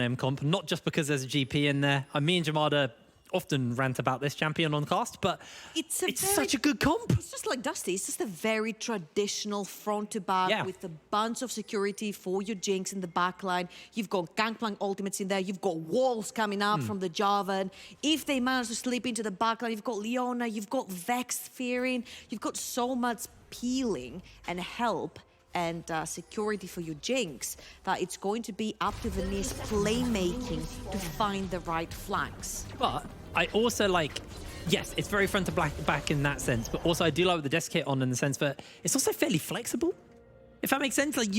M comp, not just because there's a GP in there. Me and Jamada often rant about this champion on cast, but it's such a good comp. It's just like Dusty. It's just a very traditional front to back with a bunch of security for your Jinx in the back line. You've got Gangplank ultimates in there. You've got walls coming up from the Jarvan. If they manage to slip into the back line, you've got Leona, you've got Vex fearing. You've got so much peeling and help and security for your Jinx that it's going to be up to Vanir's playmaking to find the right flanks. But I also like, yes, it's very front to back in that sense, but also I do like the desk kit on in the sense that it's also fairly flexible, if that makes sense. Like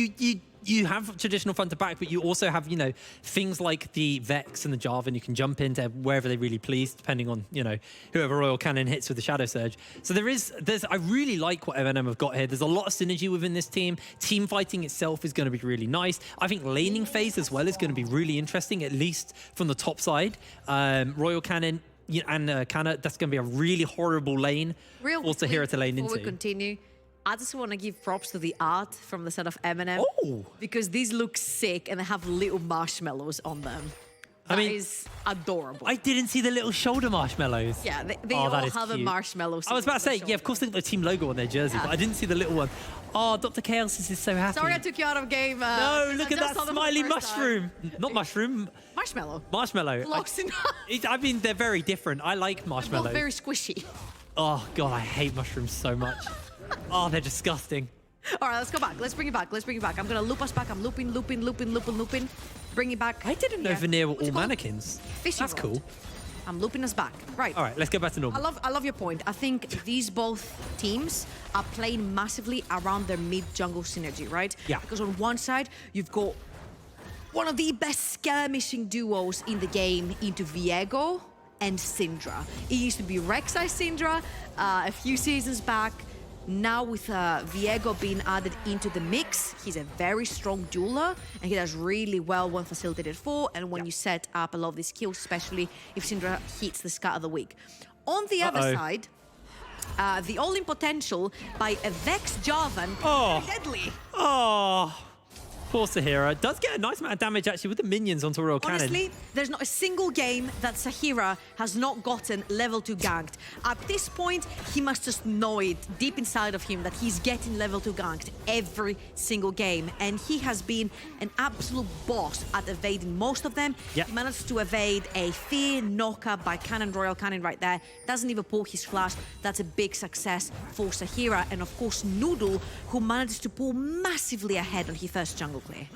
you have traditional front to back, but you also have, you know, things like the Vex and the Jarvan. You can jump into wherever they really please, depending on, you know, whoever Royal Cannon hits with the Shadow Surge. So I really like what MNM have got here. There's a lot of synergy within this team. Team fighting itself is going to be really nice. I think laning phase as well is going to be really interesting, at least from the top side. Royal Cannon and Canna, that's going to be a really horrible lane. Also here to lane into. Before we continue, I just want to give props to the art from the set of MNM. Oh! Because these look sick and they have little marshmallows on them. That is adorable. I didn't see the little shoulder marshmallows. Yeah, they all have a marshmallow. I was about to say, yeah, of course they've got the team logo on their jersey, but I didn't see the little one. Oh, Dr. Chaos is so happy. Sorry I took you out of game. No, look at that smiley mushroom. Not mushroom. Marshmallow. Marshmallow. Close enough. I mean, they're very different. I like marshmallows. They're very squishy. Oh, God, I hate mushrooms so much. Oh, they're disgusting. All right, let's go back. Let's bring it back. I'm going to loop us back. I'm looping. Bring it back. I didn't know Vanir were all mannequins. That's cool. I'm looping us back. Right. All right, let's go back to normal. I love your point. I think these both teams are playing massively around their mid-jungle synergy, right? Yeah. Because on one side, you've got one of the best skirmishing duos in the game into Viego and Syndra. It used to be Rek'Sai Syndra a few seasons back. Now with Viego being added into the mix, he's a very strong dueler and he does really well when facilitated for and when you set up a lot of these kills, especially if Syndra hits the Scat of the Week. On the other side, the all-in potential by a Vex Jarvan is deadly. Oh, poor Sahira. Does get a nice amount of damage actually with the minions onto Royal Cannon. Honestly, there's not a single game that Sahira has not gotten level 2 ganked. At this point, he must just know it deep inside of him that he's getting level 2 ganked every single game. And he has been an absolute boss at evading most of them. Yep. He managed to evade a Fear knockup by Royal Cannon right there. Doesn't even pull his flash. That's a big success for Sahira. And of course, Noodle, who manages to pull massively ahead on his first jungle clear.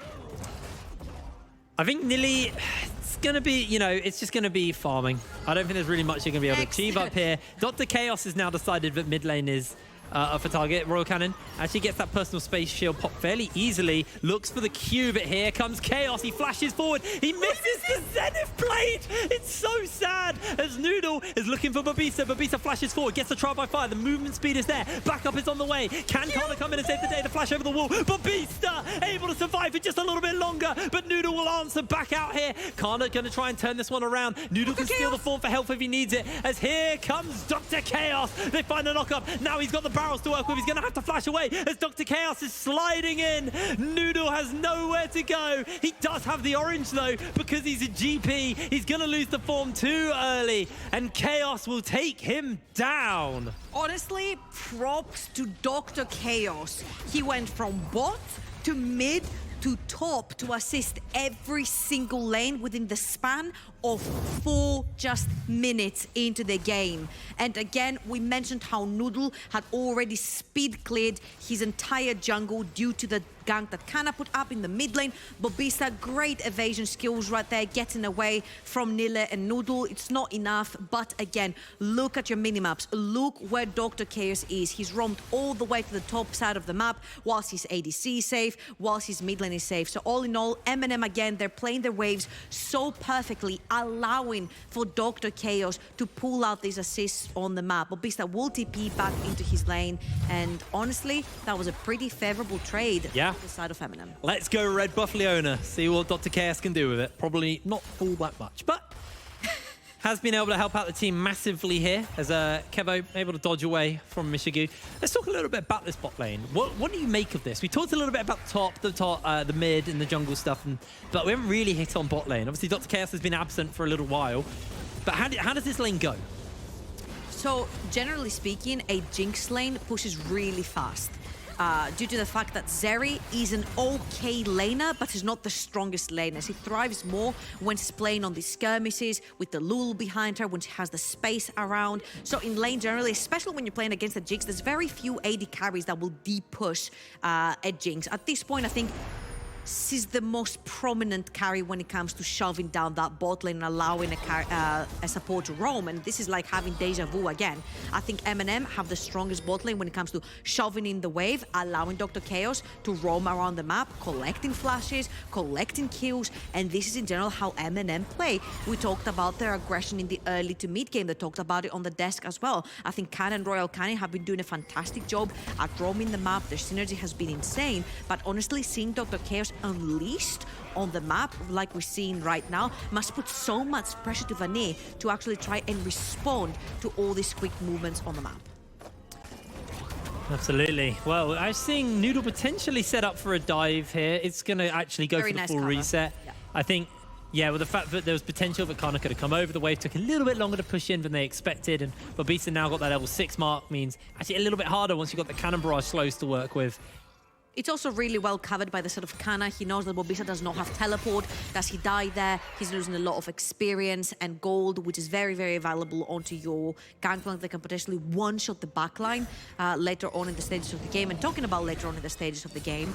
I think Nilly, it's going to be, you know, it's just going to be farming. I don't think there's really much you're going to be able to achieve up here. Dr. Chaos has now decided that mid lane is up for target. Royal Cannon actually gets that personal space shield pop fairly easily. Looks for the Q, but here comes Chaos. He flashes forward. He misses the Zenith Blade. It's so sad as Noodle is looking for Babisa. Babisa flashes forward, gets the trial by fire. The movement speed is there. Backup is on the way. Can Kana come in and save the day? The flash over the wall. Babisa able to survive for just a little bit longer, but Noodle will answer back out here. Kana going to try and turn this one around. Noodle can steal the form for health if he needs it, as here comes Dr. Chaos. They find the knockup. Now he's got the barrels to work with. He's going to have to flash away as Dr. Chaos is sliding in. Noodle has nowhere to go. He does have the orange though, because he's a GP. He's going to lose the form too early, and Chaos will take him down. Honestly, props to Dr. Chaos. He went from bot to mid to top to assist every single lane within the span of 4 just minutes into the game. And again, we mentioned how Noodle had already speed cleared his entire jungle due to the gank that Kana put up in the mid lane. Babisa, great evasion skills right there, getting away from Nille and Noodle. It's not enough, but again, look at your minimaps. Look where Dr. Chaos is. He's roamed all the way to the top side of the map, whilst his ADC is safe, whilst his mid lane is safe. So all in all, MNM again, they're playing their waves so perfectly, allowing for Dr. Chaos to pull out these assists on the map. Babisa will TP back into his lane, and honestly, that was a pretty favorable trade. Yeah. The side of MNM. Let's go Red Buff Leona. See what Dr. Chaos can do with it. Probably not all that much, but has been able to help out the team massively here as Kevo able to dodge away from Mishigu. Let's talk a little bit about this bot lane. What do you make of this? We talked a little bit about the mid and the jungle stuff, but we haven't really hit on bot lane. Obviously, Dr. Chaos has been absent for a little while, but how does this lane go? So, generally speaking, a Jinx lane pushes really fast. Due to the fact that Zeri is an okay laner, but he's not the strongest laner. He thrives more when she's playing on these skirmishes with the Lul behind her, when she has the space around. So in lane generally, especially when you're playing against a Jinx, there's very few AD carries that will deep push a Jinx. At this point, I think she's the most prominent carry when it comes to shoving down that bot lane and allowing a support to roam. And this is like having deja vu again. I think MNM have the strongest bot lane when it comes to shoving in the wave, allowing Dr. Chaos to roam around the map, collecting flashes, collecting kills. And this is in general how MNM play. We talked about their aggression in the early to mid game. They talked about it on the desk as well. I think Can and Royal Canin have been doing a fantastic job at roaming the map. Their synergy has been insane. But honestly, seeing Dr. Chaos unleashed on the map like we're seeing right now must put so much pressure to Vanir to actually try and respond to all these quick movements on the map. Absolutely. Well, I was seeing Noodle potentially set up for a dive here. It's going to actually go Very for the nice full cover. reset. Yeah. I I think, yeah, with the fact that there was potential that Kana could have come over, the wave took a little bit longer to push in than they expected, and Babisa now got that level 6 mark, means actually a little bit harder once you've got the Cannon Barrage slows to work with. It's also really well covered by the sort of Kana. He knows that Babisa does not have teleport. Does he die there? He's losing a lot of experience and gold, which is very, very valuable onto your gangplank that can potentially one-shot the backline later on in the stages of the game. And talking about later on in the stages of the game,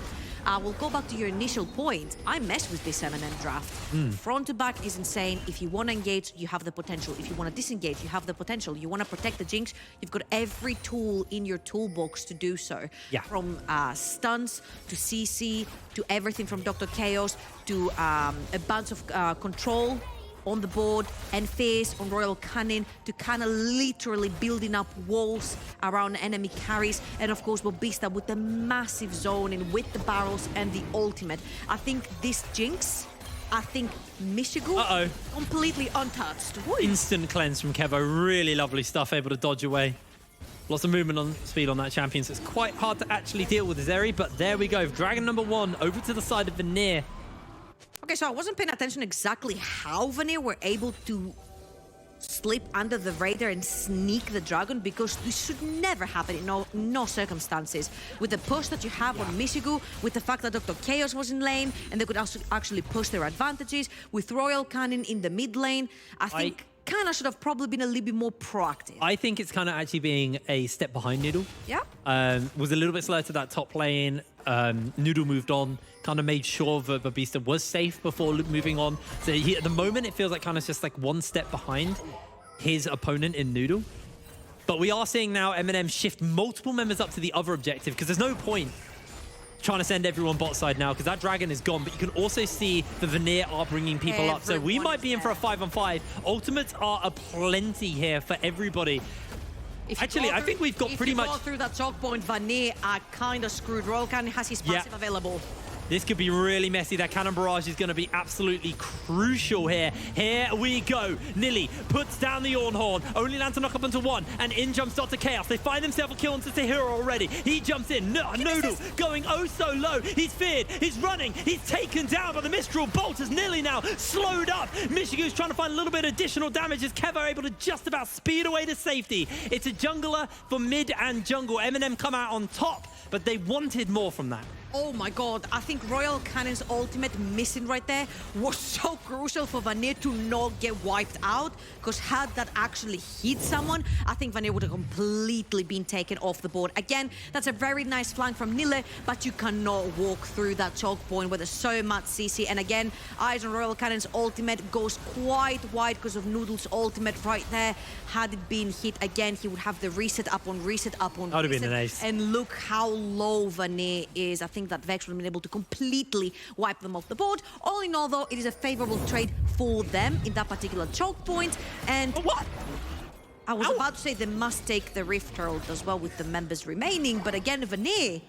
we'll go back to your initial point. I mess with this MNM draft. Front to back is insane. If you want to engage, you have the potential. If you want to disengage, you have the potential. You want to protect the Jinx, you've got every tool in your toolbox to do so. Yeah. From stuns to CC, to everything from Dr. Chaos, to a bunch of control on the board, and Fierce on Royal Canin, to kind of literally building up walls around enemy carries, and of course Babista with the massive zoning, with the barrels and the ultimate. I think this Jinx, I think Mishigu, completely untouched. Instant cleanse from Kevo, really lovely stuff, able to dodge away. Lots of movement on speed on that champion, so it's quite hard to actually deal with Zeri, but there we go. Dragon number 1 over to the side of Vanir. Okay, so I wasn't paying attention exactly how Vanir were able to slip under the radar and sneak the dragon, because this should never happen in no circumstances. With the push that you have on Mishigu, with the fact that Dr. Chaos was in lane and they could also actually push their advantages, with Royal Canin in the mid lane, I think Kana should have probably been a little bit more proactive. I think it's kind of actually being a step behind Noodle. Yeah. Was a little bit slow to that top lane. Noodle moved on, kind of made sure that Babista was safe before moving on. So at the moment, it feels like kind of just like one step behind his opponent in Noodle. But we are seeing now MNM shift multiple members up to the other objective, because there's no point trying to send everyone bot side now, because that dragon is gone. But you can also see the Vanir are bringing people up. So we might be in for a 5-on-5. Ultimates are aplenty here for everybody. Actually, I think we've got pretty much... If you go through that choke point, Vanir are kind of screwed. Royal Canin has his passive available. This could be really messy. That Cannon Barrage is going to be absolutely crucial here. Here we go. Nilly puts down the Ornhorn. Only lands to knock up onto 1. And in jumps Dr. Chaos. They find themselves a kill onto Tahira already. He jumps in. Noodle going oh so low. He's feared. He's running. He's taken down by the Mistral Bolt as Nilly now slowed up. Michigu's trying to find a little bit of additional damage as Kevo able to just about speed away to safety. It's a jungler for mid and jungle. MNM come out on top, but they wanted more from that. Oh my god, I think Royal Canin's ultimate missing right there was so crucial for Vanir to not get wiped out, because had that actually hit someone, I think Vanir would have completely been taken off the board. Again, that's a very nice flank from Nile, but you cannot walk through that choke point where there's so much CC. And again, eyes on Royal Canin's ultimate goes quite wide because of Noodle's ultimate right there. Had it been hit again, he would have the reset up on reset up on reset. That would have been nice. And look how low Vanir is. I think that Vex would have been able to completely wipe them off the board. All in all, though, it is a favorable trade for them in that particular choke point. And what? I was about to say they must take the Rift Herald as well with the members remaining, but again, Vanir,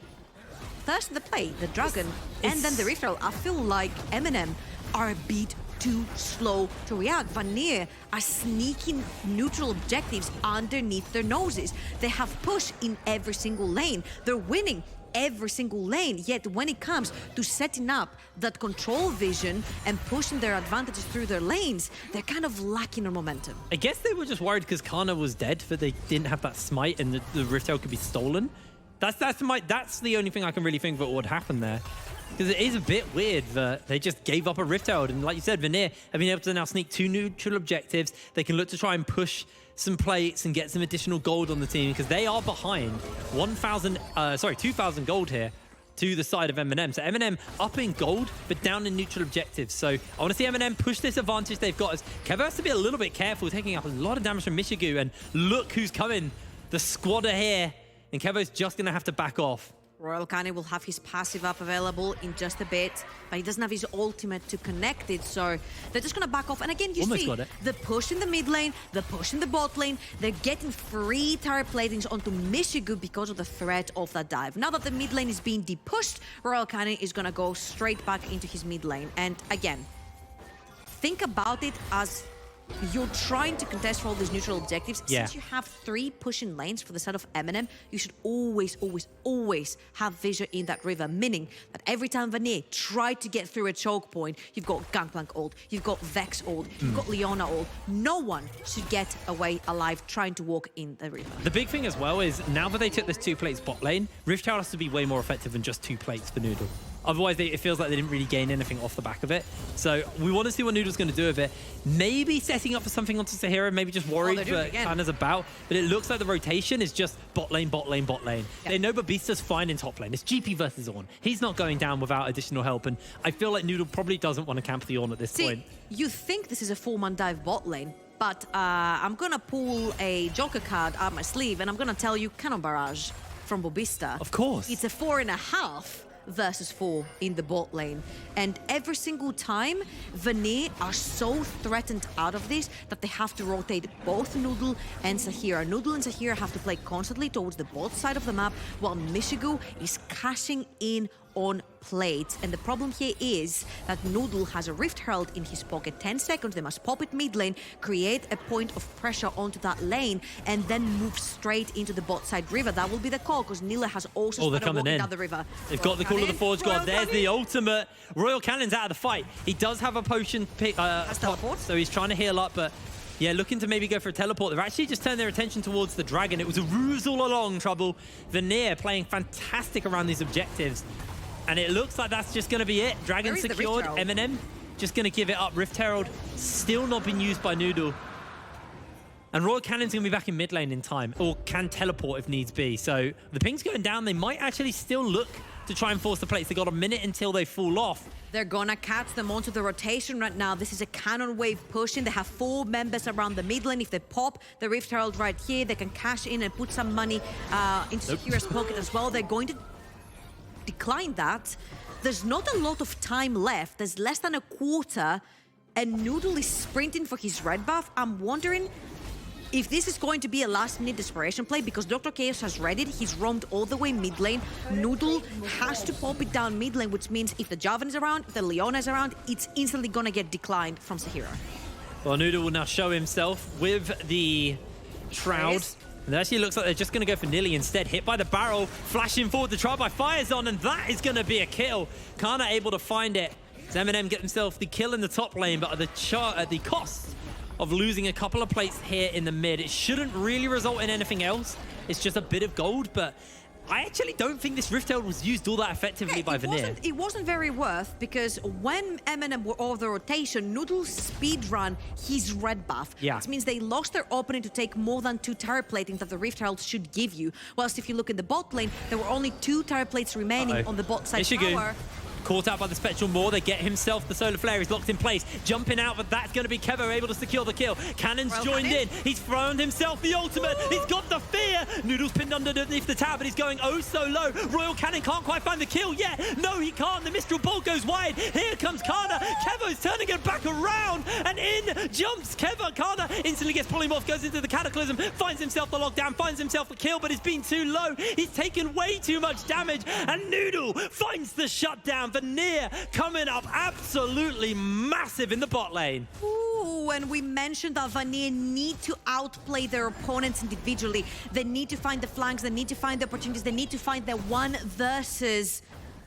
first in the play, the Dragon, and then the Rift Herald. I feel like MNM are a bit too slow to react. Vanir are sneaking neutral objectives underneath their noses. They have push in every single lane. They're winning every single lane, yet when it comes to setting up that control vision and pushing their advantages through their lanes, they're kind of lacking on momentum. I guess they were just worried because Kana was dead, but they didn't have that smite and the Rift Herald could be stolen. That's the only thing I can really think of what would happen there. Because it is a bit weird that they just gave up a Rift Herald. And like you said, Vanir have been able to now sneak 2 neutral objectives. They can look to try and push some plates and get some additional gold on the team because they are behind 2,000 gold here to the side of MNM. So MNM up in gold, but down in neutral objectives. So I want to see MNM push this advantage they've got. As Kevo has to be a little bit careful, taking up a lot of damage from Mishigu. And look who's coming. The squad are here. And Kevo's just going to have to back off. Royal Canin will have his passive up available in just a bit, but he doesn't have his ultimate to connect it, so they're just going to back off. And again, you Almost see got it. The push in the mid lane, the push in the bot lane. They're getting free turret platings onto Mishigu because of the threat of that dive. Now that the mid lane is being depushed, Royal Canin is going to go straight back into his mid lane. And again, think about it as you're trying to contest for all these neutral objectives. Yeah. Since you have 3 pushing lanes for the side of MNM, you should always, always, always have vision in that river, meaning that every time Vanir tried to get through a choke point, you've got Gangplank ult, you've got Vex ult, you've got Leona ult. No one should get away alive trying to walk in the river. The big thing as well is now that they took this 2 plates bot lane, Rift Herald has to be way more effective than just 2 plates for Noodle. Otherwise, it feels like they didn't really gain anything off the back of it. So we want to see what Noodle's going to do with it. Maybe setting up for something onto Sahira, maybe just worried that Kana's about. But it looks like the rotation is just bot lane, bot lane, bot lane. Yep. They know Babista's fine in top lane. It's GP versus Ornn. He's not going down without additional help. And I feel like Noodle probably doesn't want to camp the Ornn at this point. You think this is a 4-man dive bot lane, but I'm going to pull a Joker card out my sleeve and I'm going to tell you Cannon Barrage from Babista. Of course. It's a 4.5 versus 4 in the bot lane. And every single time, Vanir are so threatened out of this that they have to rotate both Noodle and Sahira. Noodle and Sahira have to play constantly towards the bot side of the map, while Mishigu is cashing in on plates. And the problem here is that Noodle has a Rift Herald in his pocket. 10 seconds, they must pop it mid lane, create a point of pressure onto that lane, and then move straight into the bot side river. That will be the call, because Nila has also started walking down the river. They've got the call of the Forge God. There's the ultimate. Royal Cannon's out of the fight. He does have a potion teleport, so he's trying to heal up, but yeah, looking to maybe go for a teleport. They've actually just turned their attention towards the dragon. It was a ruse all along, Trouble. Vanir playing fantastic around these objectives. And it looks like that's just going to be it. Dragon secured. MNM just going to give it up. Rift Herald still not been used by Noodle. And Royal Cannon's going to be back in mid lane in time, or can teleport if needs be. So the ping's going down. They might actually still look to try and force the plates. They got a minute until they fall off. They're gonna catch them onto the rotation right now. This is a cannon wave pushing. They have 4 members around the mid lane. If they pop the Rift Herald right here, they can cash in and put some money into Sahira's pocket as well. They're going to decline that. There's not a lot of time left. There's less than a quarter, and Noodle is sprinting for his red buff. I'm wondering if this is going to be a last-minute desperation play, because Dr. Chaos has read it. He's roamed all the way mid lane. Noodle has to pop it down mid lane, which means if the Javan is around, if the Leona is around, it's instantly going to get declined from Sahira. Well, Noodle will now show himself with the Shroud. Nice. And it actually looks like they're just going to go for Nilly instead. Hit by the barrel, flashing forward. The trial by fire's on, and that is going to be a kill. Kana able to find it. As MNM get himself the kill in the top lane, but at the cost of losing a couple of plates here in the mid. It shouldn't really result in anything else. It's just a bit of gold, but I actually don't think this Rift Herald was used all that effectively by Vanir. It wasn't very worth, because when MNM were over the rotation, Noodle speedrun his red buff. Yeah. This means they lost their opening to take more than 2 turret platings that the Rift Herald should give you. Whilst if you look in the bot lane, there were only 2 turret plates remaining on the bot side tower. Caught out by the Spectral Maw. They get himself the Solar Flare. He's locked in place. Jumping out, but that's going to be Kevo able to secure the kill. Cannon's joined in. He's thrown himself the ultimate. He's got the fear. Noodle's pinned underneath the tower, but he's going oh so low. Royal Cannon can't quite find the kill yet. No, he can't. The Mistral Bolt goes wide. Here comes Kana. Kevo's turning it back around, and in jumps Kevo. Kana instantly gets polymorph, goes into the Cataclysm, finds himself the lockdown, finds himself the kill, but it's been too low. He's taken way too much damage, and Noodle finds the shutdown. down. Vanir coming up absolutely massive in the bot lane. Ooh, and we mentioned that Vanir need to outplay their opponents individually. They need to find the flanks, they need to find the opportunities, they need to find the one versus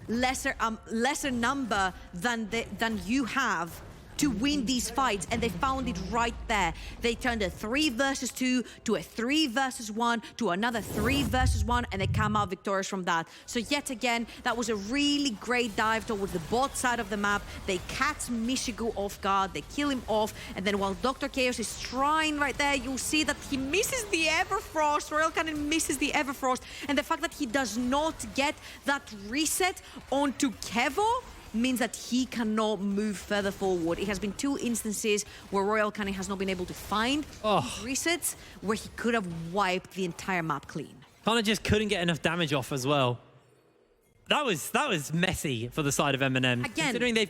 lesser number than you have to win these fights, and they found it right there. They turned a 3 versus 2 to a 3 versus 1 to another 3 versus 1, and they come out victorious from that. So yet again, that was a really great dive towards the bot side of the map. They catch Mishigu off guard, they kill him off, and then while Dr. Chaos is trying right there, you'll see that he misses the Everfrost. Royal Cannon misses the Everfrost, and the fact that he does not get that reset onto Kevo means that he cannot move further forward. It has been 2 instances where Royal Cannon has not been able to find resets where he could have wiped the entire map clean. Kind of just couldn't get enough damage off as well. That was messy for the side of MNM. Again, considering they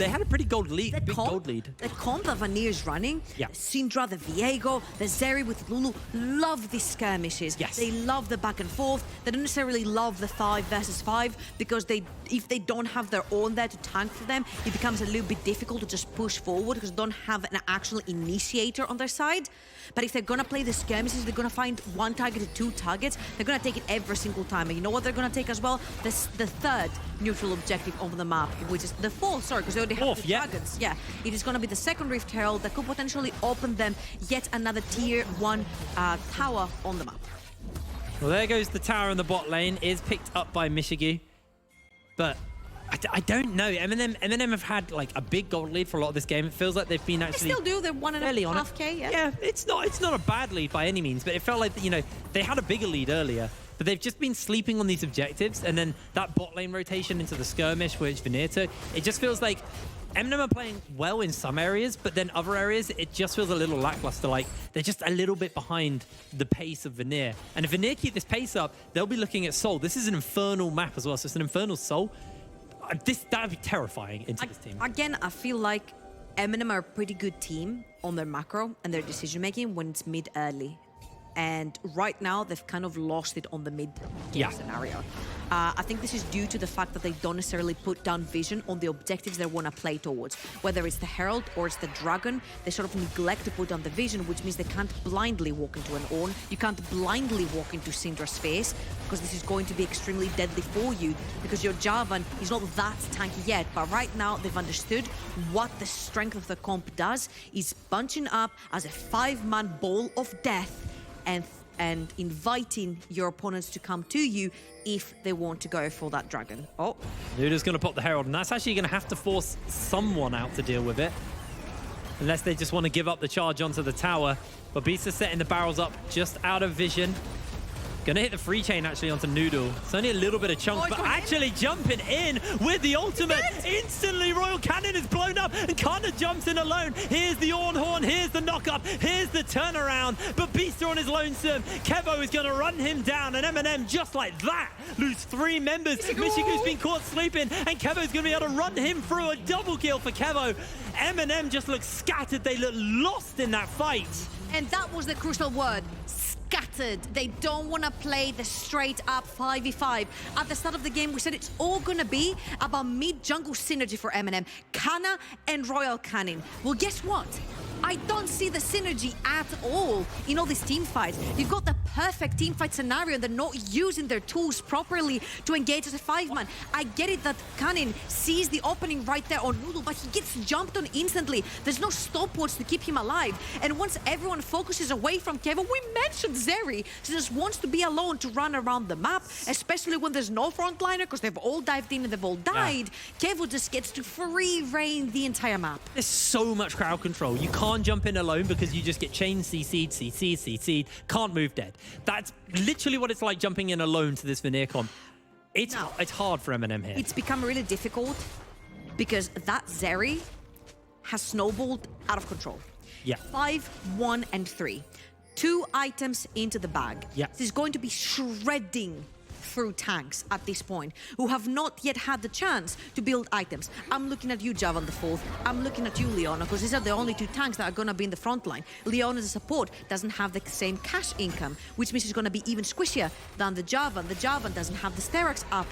had a pretty big gold lead. The comp that Vanir is running, yeah. The Syndra, the Viego, the Zeri with Lulu, love these skirmishes. Yes. They love the back and forth. They don't necessarily love the 5 versus 5 because if they don't have their own there to tank for them, it becomes a little bit difficult to just push forward because they don't have an actual initiator on their side. But if they're gonna play the skirmishes, they're gonna find 1 target to 2 targets. They're gonna take it every single time. And you know what they're gonna take as well? The 3rd neutral objective on the map, which is the 4th, sorry, because they already have 2 targets. Yeah, it is gonna be the 2nd Rift Herald that could potentially open them yet another tier 1 tower on the map. Well, there goes the tower in the bot lane. Is picked up by Mishigu. But I don't know. MNM have had like a big gold lead for a lot of this game. It feels like they've been actually... They still do. They're 1.5K, yeah. Yeah, it's not a bad lead by any means, but it felt like, you know, they had a bigger lead earlier. But they've just been sleeping on these objectives, and then that bot lane rotation into the skirmish, which Vanir took, it just feels like MNM are playing well in some areas, but then other areas, it just feels a little lackluster. Like, they're just a little bit behind the pace of Vanir. And if Vanir keep this pace up, they'll be looking at Soul. This is an infernal map as well, so it's an infernal Soul. That would be terrifying into this team. Again, I feel like MNM are a pretty good team on their macro and their decision-making when it's mid-early. And right now, they've kind of lost it on the mid-game scenario. I think this is due to the fact that they don't necessarily put down vision on the objectives they want to play towards. Whether it's the Herald or it's the Dragon, they sort of neglect to put down the vision, which means they can't blindly walk into an Ornn. You can't blindly walk into Syndra's face, because this is going to be extremely deadly for you, because your Jarvan is not that tanky yet. But right now, they've understood what the strength of the comp does, is bunching up as a 5-man ball of death and inviting your opponents to come to you if they want to go for that dragon. Oh, Nuda's going to pop the Herald, and that's actually going to have to force someone out to deal with it. Unless they just want to give up the charge onto the tower. But Beast is setting the barrels up just out of vision. Gonna hit the free chain actually onto Noodle. It's only a little bit of chunk, but actually jumping in with the ultimate. Instantly, Royal Cannon is blown up and Kana jumps in alone. Here's the Ornn Horn, here's the knock-up, here's the turnaround. But Beast on his lonesome. Kevo is gonna run him down, and MNM just like that lose 3 members. Michigu's been caught sleeping, and Kevo's gonna be able to run him through. A double kill for Kevo. MNM just look scattered. They look lost in that fight. And that was the crucial word. Scattered. They don't want to play the straight up 5v5. At the start of the game, we said it's all going to be about mid-jungle synergy for MNM. Kana and Royal Cannon. Well, guess what? I don't see the synergy at all in all these team fights. You've got the perfect team fight scenario. They're not using their tools properly to engage as a 5-man. I get it that Cannon sees the opening right there on Noodle, but he gets jumped on instantly. There's no stopwatch to keep him alive. And once everyone focuses away from Kevo, we mentioned Zeri, she just wants to be alone to run around the map, especially when there's no frontliner, because they've all dived in and they've all died. Kevo just gets to free reign the entire map. There's so much crowd control. You can't jump in alone because you just get chained, CC'd, can't move dead. That's literally what it's like jumping in alone to this Vanir comp. It's hard for MNM here. It's become really difficult because that Zeri has snowballed out of control. Yeah. 5, 1, and 3. 2 items into the bag. Yeah. This is going to be shredding through tanks at this point who have not yet had the chance to build items. I'm looking at you, Javan the fourth. I'm looking at you, Leona, because these are the only two tanks that are going to be in the front line. Leona as a support doesn't have the same cash income, which means it's going to be even squishier than the Javan. The Javan doesn't have the Sterak's up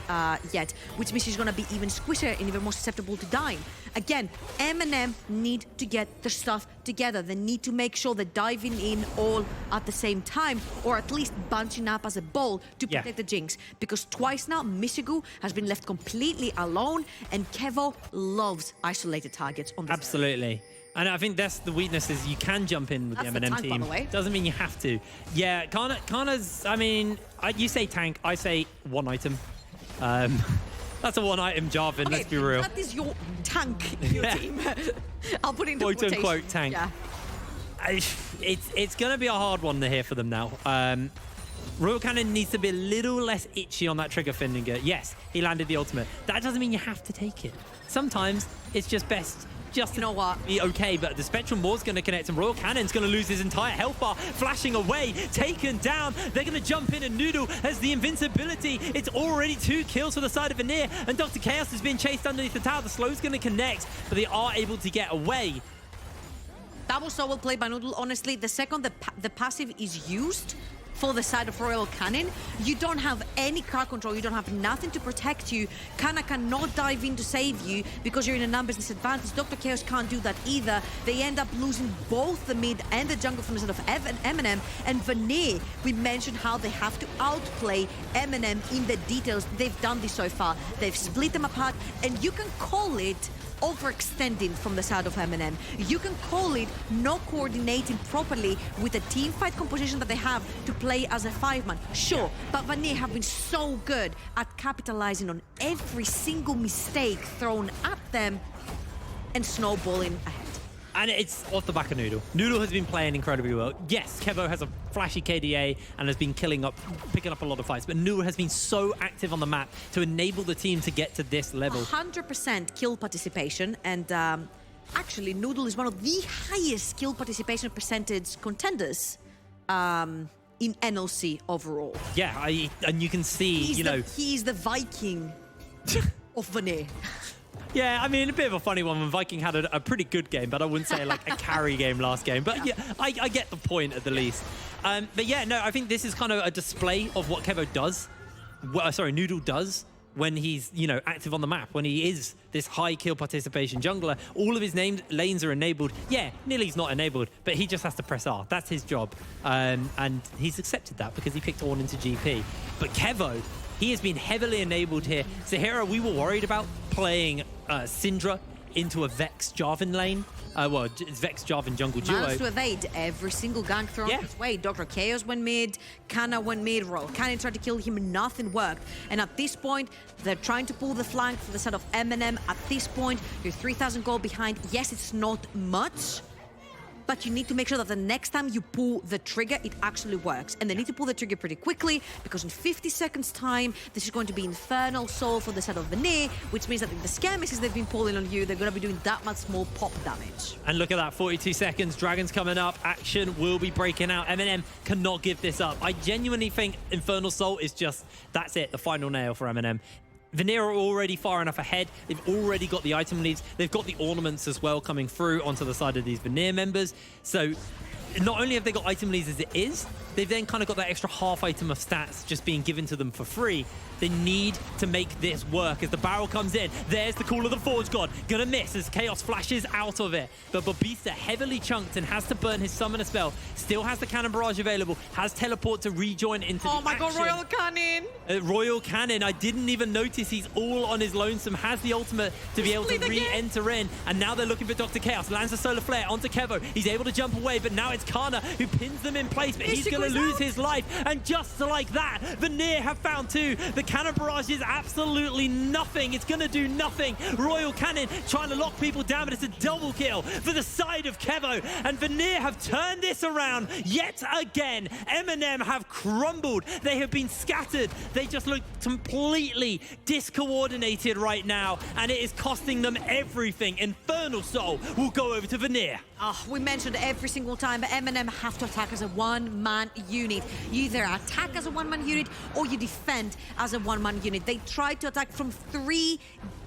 yet, which means she's going to be even squishier and even more susceptible to dying. Again, MNM need to get their stuff together. They need to make sure they're diving in all at the same time, or at least bunching up as a ball to protect the Jinx. Because twice now, Mishigu has been left completely alone, and Kevo loves isolated targets on this. Absolutely. And I think that's the weakness, is you can jump in with the MNM tank, team. by the way. Doesn't mean you have to. Yeah, Kana's, I mean, you say tank, I say one item. That's a one-item Jarvan, Okay, let's be real. that is your tank in your team. I'll put it into quote unquote tank. Yeah. It's going to be a hard one to hear for them now. Royal Cannon needs to be a little less itchy on that trigger finger. Yes, he landed the ultimate. That doesn't mean you have to take it. Sometimes it's just best just you know what? be okay, but the Spectrum Ward's going to connect and Royal Cannon's going to lose his entire health bar, flashing away, taken down. They're going to jump in, and Noodle has the invincibility. It's already 2 kills for the side of Vanir, and Dr. Chaos is being chased underneath the tower. The slow's going to connect, but they are able to get away. That was so well played by Noodle. Honestly, the second the passive is used for the side of Royal Cannon, you don't have any crowd control, you don't have nothing to protect you. Kana cannot dive in to save you because you're in a numbers disadvantage. Dr. Chaos can't do that either. They end up losing both the mid and the jungle from the side of MNM. And Vanir, we mentioned how they have to outplay MNM in the details. They've done this so far. They've split them apart, and you can call it overextending from the side of MNM. You can call it not coordinating properly with the team fight composition that they have to play as a 5-man. Sure, but Vanir have been so good at capitalizing on every single mistake thrown at them and snowballing ahead. And it's off the back of Noodle. Noodle has been playing incredibly well. Yes, Kevo has a flashy KDA and has been picking up a lot of fights, but Noodle has been so active on the map to enable the team to get to this level. 100% kill participation, and actually Noodle is one of the highest kill participation percentage contenders in NLC overall. Yeah, and you can see, he's the Viking of Vanir. Yeah, I mean, a bit of a funny one when Viking had a pretty good game, but I wouldn't say like a carry game last game. But yeah, I get the point at the least. But yeah, no, I think this is kind of a display of what Kevo does. Noodle does when he's, active on the map, when he is this high kill participation jungler. All of his lanes are enabled. Yeah, Nilly's not enabled, but he just has to press R. That's his job. And he's accepted that because he picked Ornn into GP. But Kevo, he has been heavily enabled here. Zahira, we were worried about playing Syndra into a Vex Jarvan lane. It's Vex Jarvan jungle duo. Managed to evade every single gank thrown his way. Dr. Chaos went mid, Kana went mid, Royal Cannon tried to kill him, nothing worked. And at this point, they're trying to pull the flank for the side of MNM. At this point, you're 3,000 gold behind. Yes, it's not much, but you need to make sure that the next time you pull the trigger, it actually works. And they need to pull the trigger pretty quickly, because in 50 seconds time, this is going to be Infernal Soul for the side of Vanir, which means that if the scare misses they've been pulling on you, they're going to be doing that much more pop damage. And look at that, 42 seconds, Dragon's coming up, action will be breaking out. MNM cannot give this up. I genuinely think Infernal Soul is just, that's it, the final nail for MNM. Vanir are already far enough ahead. They've already got the item leads. They've got the ornaments as well coming through onto the side of these Vanir members. So not only have they got item leads as it is, they've then kind of got that extra half item of stats just being given to them for free. They need to make this work as the barrel comes in. There's the call of the Forge God. Gonna miss as Chaos flashes out of it. But Babista heavily chunked and has to burn his summoner spell. Still has the Cannon Barrage available. Has teleport to rejoin into the my action. god, Royal Cannon! Royal Cannon, I didn't even notice he's all on his lonesome. Has the ultimate to be able to re-enter in. And now they're looking for Dr. Chaos. Lands the Solar Flare onto Kevo. He's able to jump away, but now it's Kana who pins them in place. But he's going to lose his life. And just like that, Vanir have found 2. The Cannon Barrage is absolutely nothing. It's going to do nothing. Royal Cannon trying to lock people down, but it's a double kill for the side of Kevo. And Vanir have turned this around yet again. MNM have crumbled. They have been scattered. They just look completely discoordinated right now, and it is costing them everything. Infernal Soul will go over to Vanir. We mentioned every single time, MNM have to attack as a one-man unit. You either attack as a one-man unit or you defend as a one-man unit. They try to attack from 3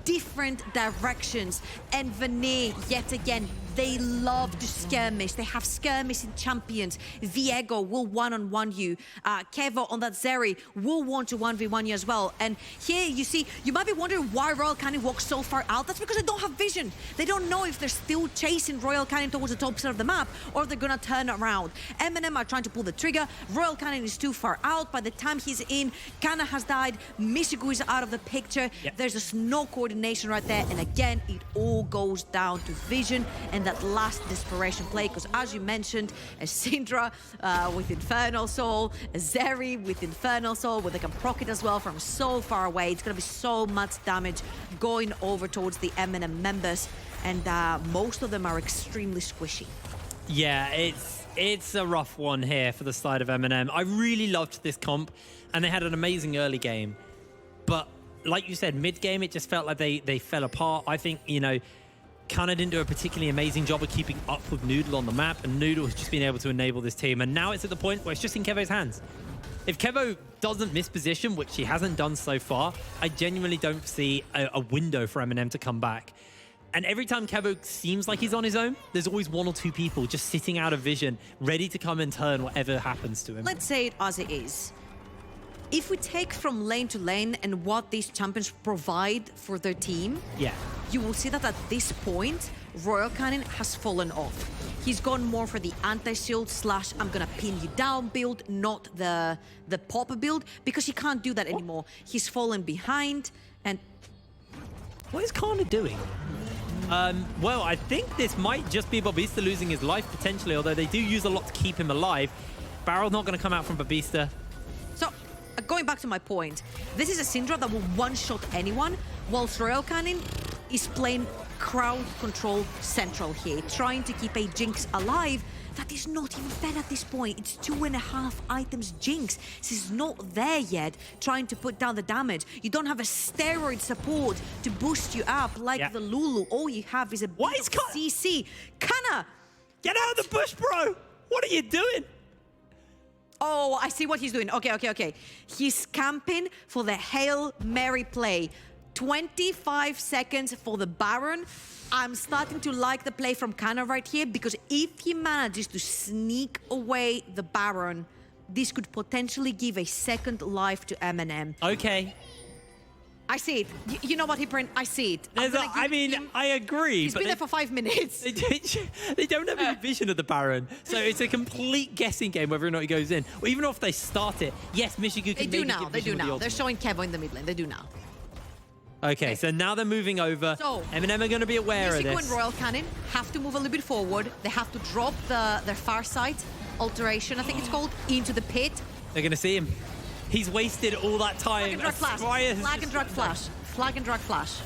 different directions. And Vanir, yet again, they love to skirmish. They have skirmishing champions. Viego will one-on-one you. Kevo on that Zeri will want to 1v1 you as well. And here you see, you might be wondering why Royal Cannon walks so far out. That's because they don't have vision. They don't know if they're still chasing Royal Cannon towards the top side of the map or they're gonna turn around. MNM are trying to pull the trigger. Royal Cannon is too far out. By the time he's in, Kana has died. Michigu is out of the picture. Yep. There's just no coordination right there. And again, it all goes down to vision and that last desperation play, because as you mentioned, a Syndra with Infernal Soul, a Zeri with Infernal Soul, where they can proc it as well from so far away. It's going to be so much damage going over towards the MNM members, and most of them are extremely squishy. Yeah, it's a rough one here for the side of MNM. I really loved this comp, and they had an amazing early game, but like you said, mid-game, it just felt like they fell apart. I think, you know, Kana didn't do a particularly amazing job of keeping up with Noodle on the map, and Noodle has just been able to enable this team. And now it's at the point where it's just in Kevo's hands. If Kevo doesn't miss position, which he hasn't done so far, I genuinely don't see a window for MNM to come back. And every time Kevo seems like he's on his own, there's always 1 or 2 people just sitting out of vision, ready to come and turn whatever happens to him. Let's say it as it is. If we take from lane to lane and what these champions provide for their team, you will see that at this point, Royal Cannon has fallen off. He's gone more for the anti-shield / I'm gonna pin you down build, not the pop build, because he can't do that anymore. He's fallen behind, and... What is Kana doing? Well, I think this might just be Babista losing his life, potentially, although they do use a lot to keep him alive. Barrel's not gonna come out from Babista. So, going back to my point, this is a Syndra that will one-shot anyone, whilst Royal Cannon is playing crowd control central here, trying to keep a Jinx alive. That is not even fair at this point. It's 2.5 items Jinx. This is not there yet, trying to put down the damage. You don't have a steroid support to boost you up like the Lulu. All you have is a bit of CC. Kana! Get out of the bush, bro! What are you doing? Oh, I see what he's doing. Okay. He's camping for the Hail Mary play. 25 seconds for the Baron. I'm starting to like the play from Kana right here, because if he manages to sneak away the Baron, this could potentially give a second life to MNM. Okay. I see it. You know what, Hiprin? I see it. I agree. He's been there for 5 minutes. They don't have any vision of the Baron, so it's a complete guessing game whether or not he goes in. Or even if they start it, yes, Michigu can maybe get vision. They do now. They're showing Kevo in the mid lane. They do now. Okay, so now they're moving over. So, MNM are going to be aware of this. Michigu and Royal Cannon have to move a little bit forward. They have to drop their far side alteration, I think it's called, into the pit. They're going to see him. He's wasted all that time. Flag and drag flash. Flag and drag flash. Flag and drag flash.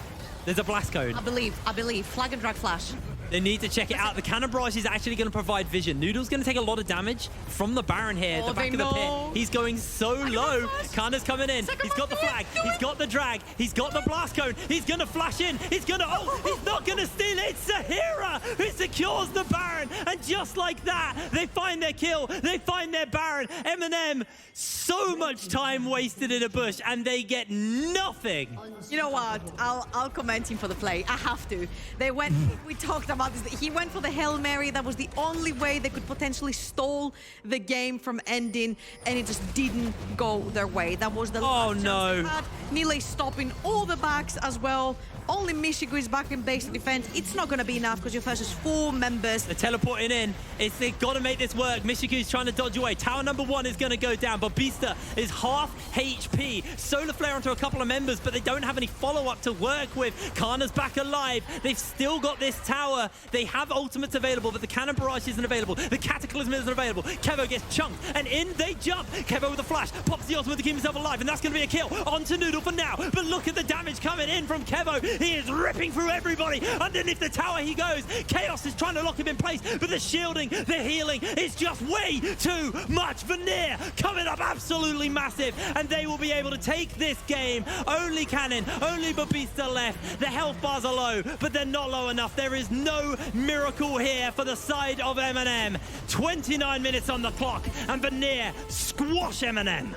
There's a blast cone. I believe. Flag and drag flash. They need to check it out. The cannon barrage is actually going to provide vision. Noodle's going to take a lot of damage from the Baron here at the back of the pit. He's going so low. Kana's coming in. He's got the flag. He's got the drag. He's got the blast cone. He's going to flash in. He's going to... Oh, he's not going to steal it. It's Sahira who secures the Baron. And just like that, they find their kill. They find their Baron. MNM, so much time wasted in a bush, and they get nothing. You know what? I'll commend him for the play. I have to. They went... We talked about this. He went for the Hail Mary. That was the only way they could potentially stall the game from ending, and it just didn't go their way. That was the last chance they had. Nile stopping all the backs as well. Only Michigu is back in base defense. It's not going to be enough because you're versus 4 members. They're teleporting in. They've got to make this work. Michigu's trying to dodge away. Tower number 1 is going to go down. Babista is half HP. Solar Flare onto a couple of members, but they don't have any follow-up to work with. Kana's back alive. They've still got this tower. They have ultimates available, but the cannon barrage isn't available. The cataclysm isn't available. Kevo gets chunked, and in they jump. Kevo with a flash, pops the ultimate to keep himself alive, and that's going to be a kill. Onto Noodle for now, but look at the damage coming in from Kevo. He is ripping through everybody. Underneath the tower he goes. Chaos is trying to lock him in place, but the shielding, the healing is just way too much. Vanir coming up absolutely massive, and they will be able to take this game. Only Cannon, only Babista left. The health bars are low, but they're not low enough. There is no miracle here for the side of MNM. 29 minutes on the clock, and Vanir squash MNM.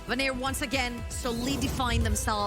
Vanir once again solidifying themselves